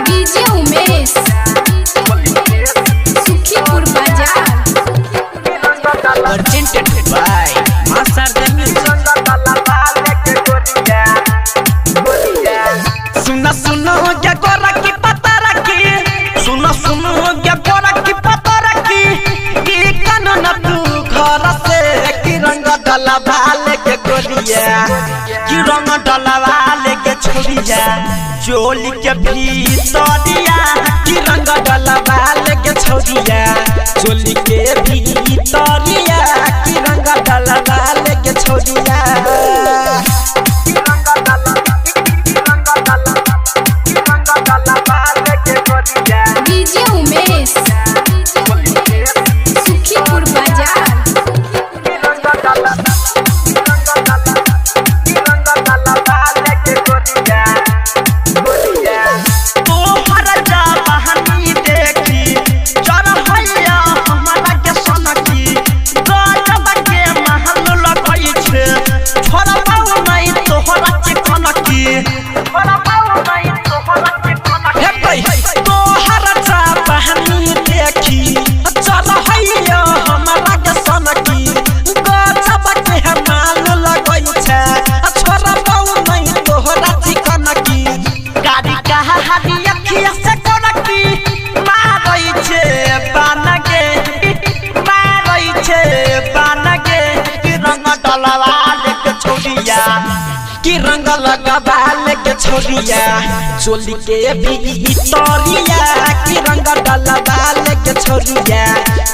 DJ Umesh Sukhipur बाजार presented by Master सुनो सुनो क्या गोरा की पता रखी सुनो सुनो क्या गोरा की पता रखी कि कानून तू घर से कि रंग डाला भाले के गोरिया कि रंग डाला भाले के छोड़िया चोली के भीतरिया कि रंग डाला भाले के छोड़िया चोली के भीतरिया कि रंग डाला भाले के छोड़िया डीजे उमेश सुखीपुर बाजार कि रंग लगा बाल के छोड़िया चोली के भीतरिया कि रंग डाला बाल के छोड़िया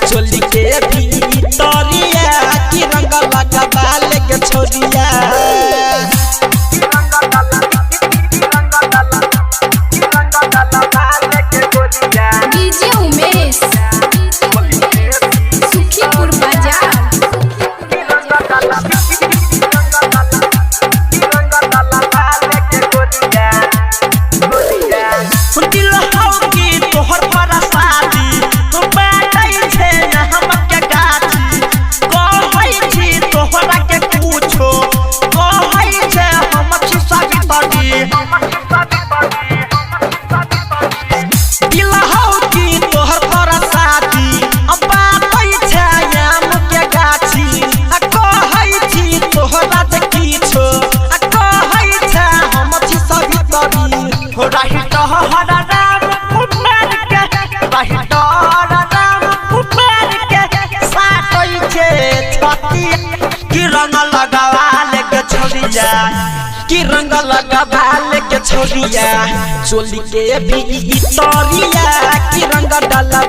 चोली के भीतरिया कि रंग लगा बाल के छोड़िया डीजे उमेश सुखीपुर बाजार कि रंग लगा भाले के छोड़िया चोली के भीतरिया कि रंग डाला